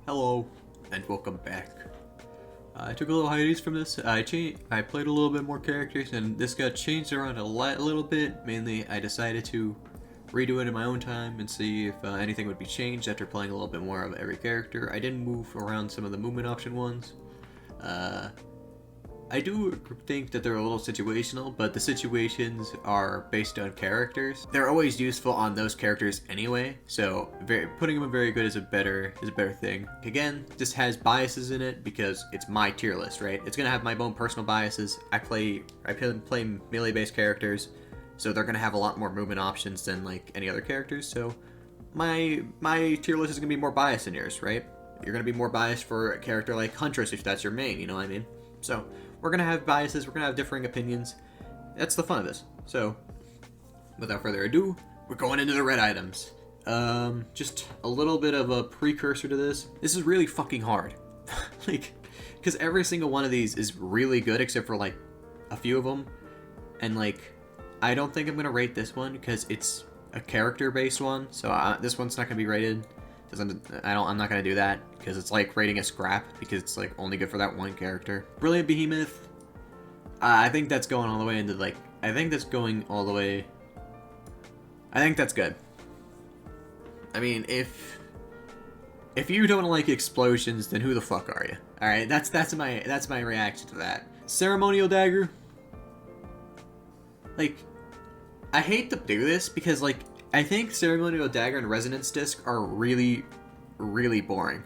Hello, and welcome back. I took a little hiatus from this. I played a little bit more characters, and this got changed around a little bit. Mainly, I decided to redo it in my own time and see if anything would be changed after playing a little bit more of every character. I didn't move around some of the movement option ones. I do think that they're a little situational, but the situations are based on characters. They're always useful on those characters anyway, so putting them in very good is a better thing. Again, this has biases in it because it's my tier list, right? It's gonna have my own personal biases. I play melee-based characters, so they're gonna have a lot more movement options than like any other characters. So my tier list is gonna be more biased than yours, right? You're gonna be more biased for a character like Huntress if that's your main, you know what I mean? So we're gonna have biases, we're gonna have differing opinions. That's the fun of this. So, without further ado, we're going into the red items. Just a little bit of a precursor to this. This is really fucking hard. Because every single one of these is really good except for like a few of them. And like, I don't think I'm gonna rate this one because it's a character-based one. So this one's not gonna be rated. I'm not gonna do that because it's like rating a scrap because it's like only good for that one character. Brilliant Behemoth. I think that's going all the way into like. I think that's going all the way. I think that's good. I mean, if you don't like explosions, then who the fuck are you? All right, that's my reaction to that. Ceremonial Dagger. Like, I hate to do this because like. I think Ceremonial Dagger and Resonance Disc are really, really boring.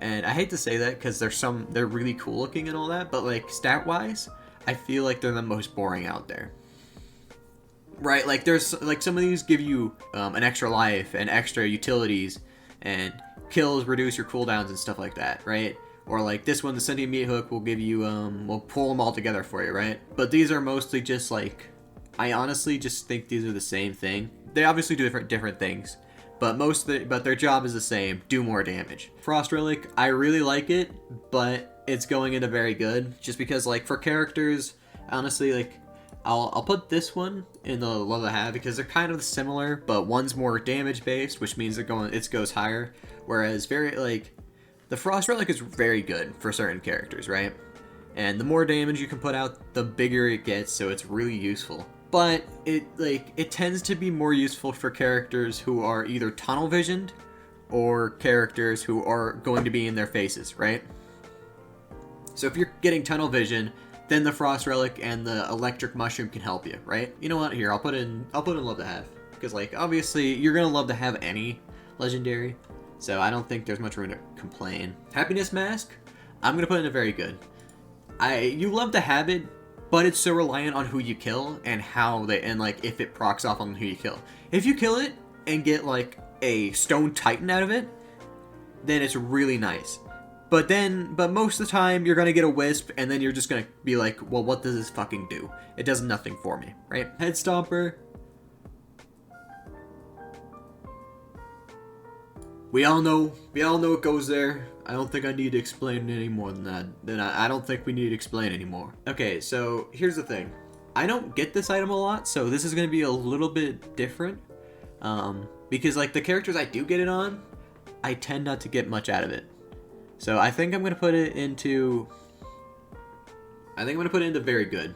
And I hate to say that because they're really cool looking and all that, but like stat-wise, I feel like they're the most boring out there. Right, like there's like some of these give you an extra life and extra utilities and kills reduce your cooldowns and stuff like that, right? Or like this one, the Sentient Meat Hook will give you, will pull them all together for you, right? But these are mostly just like, I honestly just think these are the same thing. They obviously do different things, but but their job is the same. Do more damage. Frost Relic, I really like it, but it's going into very good just because like for characters, honestly, like I'll put this one in the love I have because they're kind of similar, but one's more damage based, which means it goes higher, whereas the Frost Relic is very good for certain characters, right? And the more damage you can put out, the bigger it gets, so it's really useful. But it tends to be more useful for characters who are either tunnel visioned or characters who are going to be in their faces, right? So if you're getting tunnel vision, then the Frost Relic and the Electric Mushroom can help you, right? You know what? Here, I'll put in love to have because like obviously you're gonna love to have any legendary, so I don't think there's much room to complain. Happiness Mask, I'm gonna put in a very good. You love to have it. But it's so reliant on who you kill and like if it procs off on who you kill. If you kill it and get like a Stone Titan out of it, then it's really nice. But most of the time you're gonna get a Wisp and then you're just gonna be like, well, what does this fucking do? It does nothing for me, right? Head Stomper. We all know it goes there. I don't think I need to explain any more than that. I don't think we need to explain anymore. Okay, so here's the thing. I don't get this item a lot, so this is going to be a little bit different. Because like the characters I do get it on, I tend not to get much out of it. So I think I'm going to put it into... very good.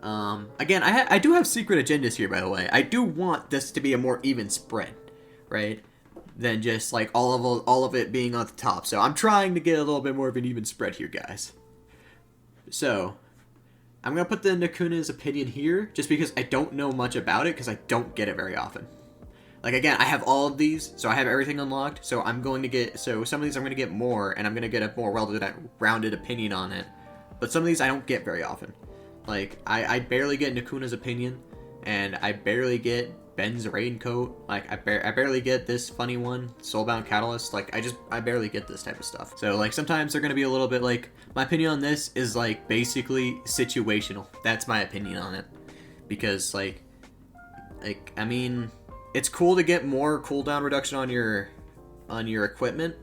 Again, I do have secret agendas here, by the way. I do want this to be a more even spread, right? Than just like all of it being on the top. So I'm trying to get a little bit more of an even spread here, guys. So I'm gonna put the Nakuna's opinion here just because I don't know much about it because I don't get it very often. Like again, I have all of these, so I have everything unlocked. So some of these I'm gonna get more, and I'm gonna get a more rounded opinion on it. But some of these I don't get very often. Like I barely get Nakuna's opinion, and I barely get Ben's Raincoat. Like I barely get this funny one, Soulbound Catalyst. Like I barely get this type of stuff. So like sometimes they're gonna be a little bit like, my opinion on this is like basically situational. That's my opinion on it. Because like I mean, it's cool to get more cooldown reduction on your equipment,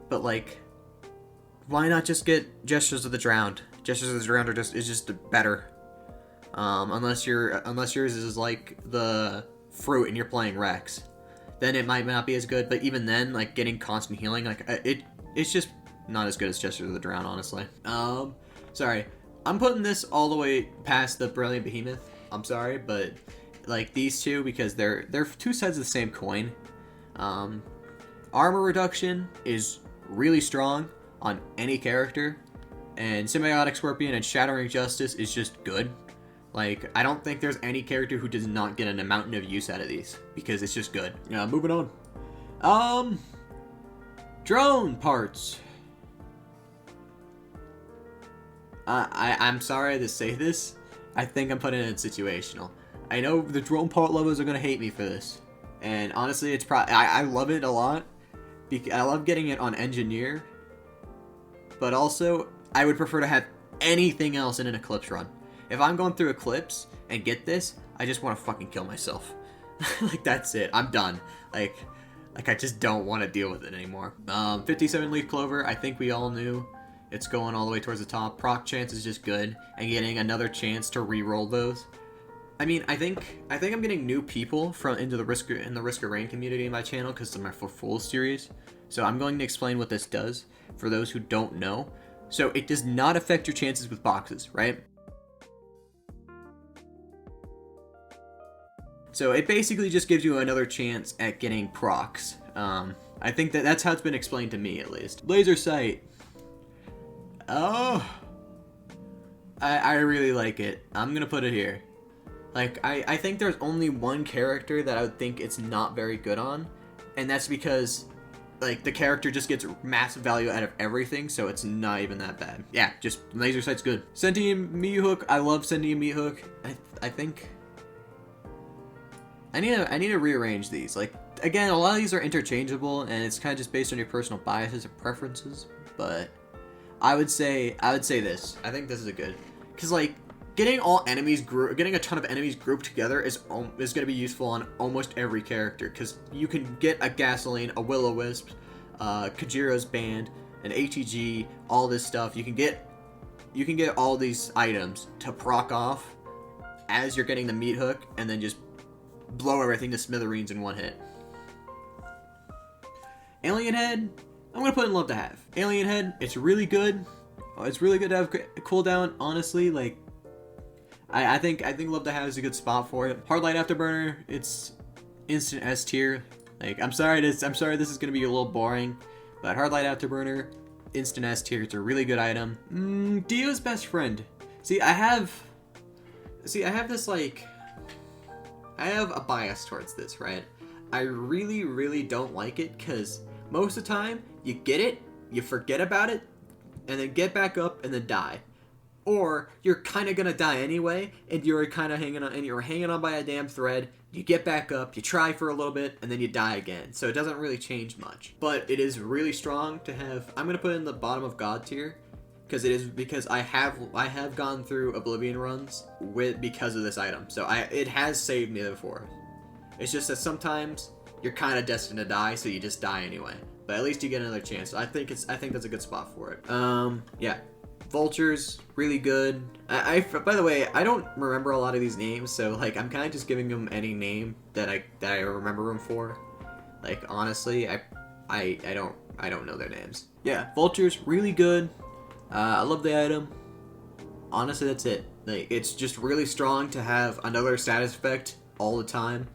but like, why not just get Gestures of the Drowned? Gestures of the Drowned is just better. Unless yours is like the fruit and you're playing Rex. then it might not be as good. But even then, like getting constant healing, like it's just not as good as Gesture of the Drown, honestly. Sorry, I'm putting this all the way past the Brilliant Behemoth. I'm sorry, but like these two, because they're two sides of the same coin. Armor reduction is really strong on any character, and Symbiotic Scorpion and Shattering Justice is just good. Like, I don't think there's any character who does not get an amount of use out of these, because it's just good. Moving on. Drone parts. I'm sorry to say this. I think I'm putting it in situational. I know the drone part lovers are gonna hate me for this, and honestly, it's probably I love it a lot. I love getting it on Engineer, but also I would prefer to have anything else in an Eclipse run. If I'm going through Eclipse and get this, I just want to fucking kill myself. Like, that's it. I'm done. Like I just don't want to deal with it anymore. 57 Leaf Clover, I think we all knew. It's going all the way towards the top. Proc chance is just good, and getting another chance to re-roll those. I mean, I think I'm getting new people into the Risk of Rain community in my channel because of my full series. So I'm going to explain what this does for those who don't know. So it does not affect your chances with boxes, right? So it basically just gives you another chance at getting procs. I think that's how it's been explained to me, at least. Laser Sight. Oh, I really like it. I'm gonna put it here. Like, I think there's only one character that I would think it's not very good on, and that's because, like, the character just gets massive value out of everything, so it's not even that bad. Yeah, just Laser Sight's good. Sentient Meat Hook, I love Sentient Meat Hook. I think I need to rearrange these. Like, again, a lot of these are interchangeable, and it's kind of just based on your personal biases and preferences, but I would say this. I think this is a good, because, like, getting a ton of enemies grouped together is going to be useful on almost every character, because you can get a Gasoline, a Will-O-Wisp, Kajiro's Band, an HEG, all this stuff. You can get all these items to proc off as you're getting the Meat Hook, and then just blow everything to smithereens in one hit. Alien Head, I'm gonna put in Love to Have. Alien Head, it's really good. It's really good to have cooldown. Honestly, like, I think Love to Have is a good spot for it. Hard Light Afterburner, it's instant S tier. Like, I'm sorry this is gonna be a little boring, but Hard Light Afterburner, instant S tier. It's a really good item. Dio's Best Friend. I have this, like, I have a bias towards this, right? I really, really don't like it, because most of the time, you get it, you forget about it, and then get back up and then die. Or you're kind of gonna die anyway, and you're kind of hanging on by a damn thread. You get back up, you try for a little bit, and then you die again. So it doesn't really change much. But it is really strong to have. I'm gonna put it in the bottom of God tier, because I have gone through Oblivion runs because of this item. So it has saved me before. It's just that sometimes you're kind of destined to die, so you just die anyway. But at least you get another chance. So I think that's a good spot for it. Yeah. Vultures, really good. By the way, I don't remember a lot of these names, so, like, I'm kind of just giving them any name that I remember them for. Like, honestly, I don't know their names. Yeah, Vultures, really good. I love the item. Honestly, that's it. Like, it's just really strong to have another status effect all the time.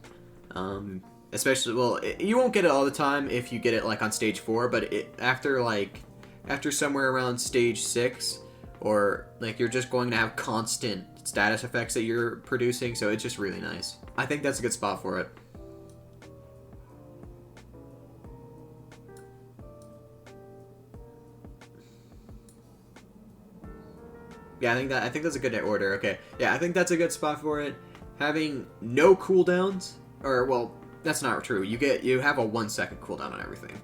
Especially, well, you won't get it all the time if you get it, like, on stage 4, but after somewhere around stage 6, or, like, you're just going to have constant status effects that you're producing, so it's just really nice. I think that's a good spot for it. Yeah, I think that's a good order. Okay. Yeah, I think that's a good spot for it. Having no cooldowns, or, well, that's not true. You have a 1 second cooldown on everything.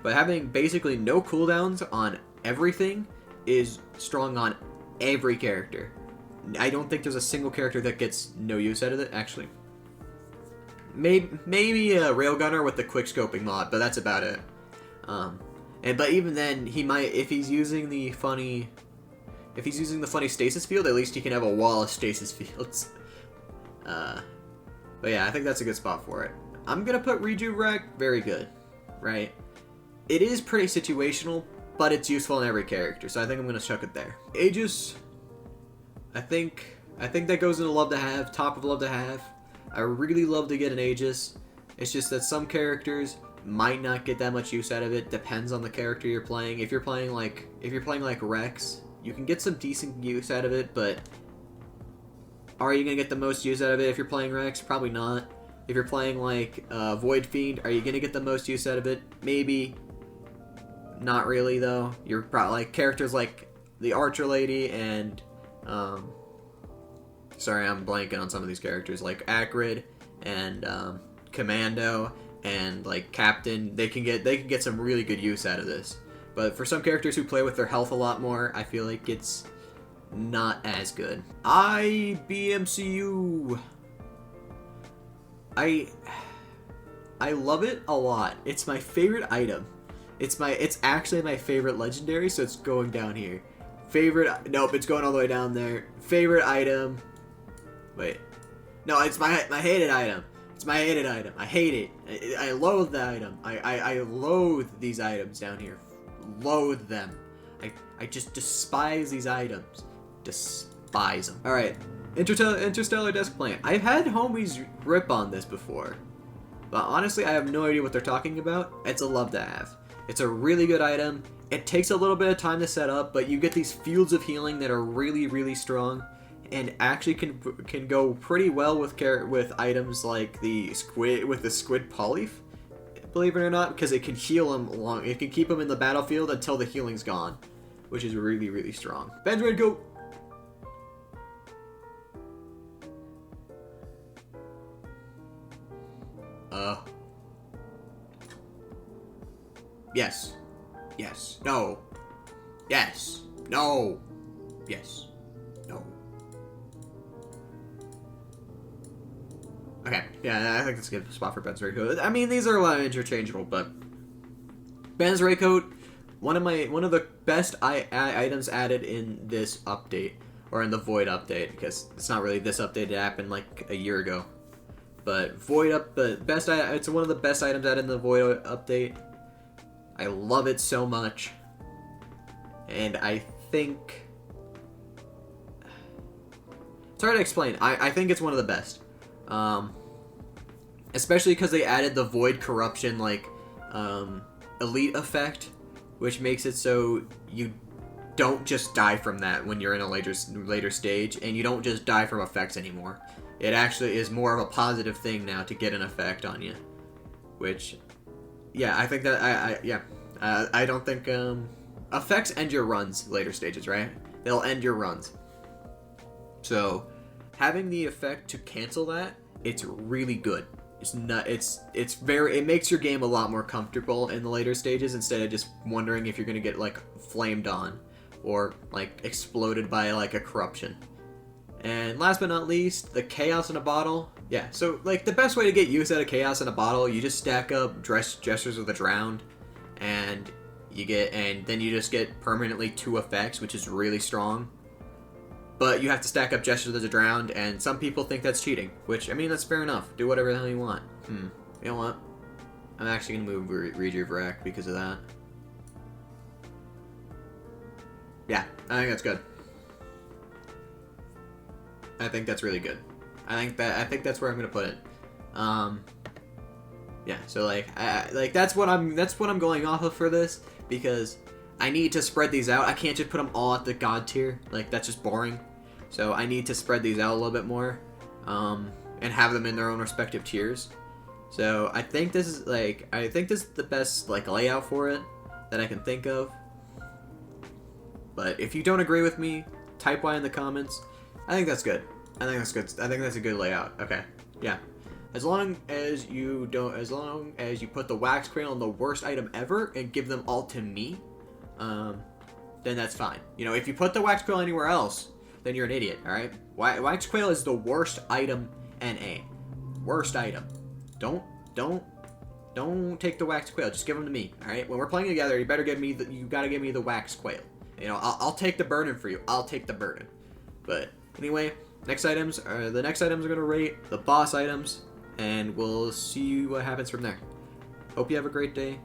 But having basically no cooldowns on everything is strong on every character. I don't think there's a single character that gets no use out of it, actually. Maybe a Railgunner with the quick scoping mod, but that's about it. But even then, he might, if he's using the funny stasis field, at least he can have a wall of stasis fields. But yeah, I think that's a good spot for it. I'm gonna put Rejuvenate very good, right? It is pretty situational, but it's useful in every character, so I think I'm gonna chuck it there. Aegis, I think that goes into love to have, top of love to have. I really love to get an Aegis. It's just that some characters might not get that much use out of it. Depends on the character you're playing. If you're playing like Rex, you can get some decent use out of it, but are you gonna get the most use out of it if you're playing Rex? Probably not. If you're playing like Void Fiend, are you gonna get the most use out of it? Maybe. Not really though. You're probably like characters like the Archer Lady and sorry, I'm blanking on some of these characters like Acrid and Commando and like Captain. They can get some really good use out of this. But for some characters who play with their health a lot more, I feel like it's not as good. IBMCU. I love it a lot. It's my favorite item. It's actually my favorite legendary, so it's going down here. Favorite, nope, it's going all the way down there. Favorite item. Wait. No, it's my hated item. It's my hated item. I hate it. I loathe the item. I loathe these items down here. Loathe them. I just despise these items. Despise them. Alright. Interstellar Desk Plant. I've had homies rip on this before. But honestly, I have no idea what they're talking about. It's a love to have. It's a really good item. It takes a little bit of time to set up, but you get these fields of healing that are really, really strong, and actually can go pretty well with items like the squid polyf, believe it or not, because it can heal them long. It can keep them in the battlefield until the healing's gone, which is really, really strong. Ben's ready to go. Yes. Yes. No. Yes. No. Yes. No. Okay. Yeah, I think that's a good spot for Ben's Raincoat. I mean, these are a lot of interchangeable, but Ben's Raincoat, one of the best items added in this update, or in the Void update, because it's not really this update. It happened like a year ago. But it's one of the best items added in the Void update. I love it so much, and I think it's hard to explain. I think it's one of the best, especially because they added the Void Corruption elite effect, which makes it so you don't just die from that when you're in a later stage, and you don't just die from effects anymore. It actually is more of a positive thing now to get an effect on you, which. Yeah, I think that I don't think effects end your runs later stages, right? They'll end your runs. So having the effect to cancel that, it's really good. It makes your game a lot more comfortable in the later stages instead of just wondering if you're gonna get like flamed on or like exploded by like a corruption. And last but not least, the Chaos in a Bottle. Yeah, so like the best way to get use out of Chaos in a Bottle, you just stack up Gestures of the Drowned, and then you just get permanently 2 effects, which is really strong. But you have to stack up Gestures of the Drowned, and some people think that's cheating, which, I mean, that's fair enough. Do whatever the hell you want. You know what? I'm actually gonna move Rejuvenate because of that. Yeah, I think that's good. I think that's really good. I think that's where I'm gonna put it. Yeah. So that's what I'm going off of for this, because I need to spread these out. I can't just put them all at the God tier. Like, that's just boring. So I need to spread these out a little bit more, and have them in their own respective tiers. So I think this is the best layout for it that I can think of. But if you don't agree with me, type Y in the comments. I think that's good. I think that's a good layout. Okay. Yeah. As long as you put the Wax Quail on the worst item ever and give them all to me, then that's fine. You know, if you put the Wax Quail anywhere else, then you're an idiot, alright? Wax Quail is the worst item NA. Worst item. Don't take the Wax Quail. Just give them to me, alright? When we're playing together, you gotta give me the Wax Quail. You know, I'll take the burden for you. I'll take the burden. But anyway, the next items I'm gonna rate the boss items. and we'll see what happens from there. Hope you have a great day.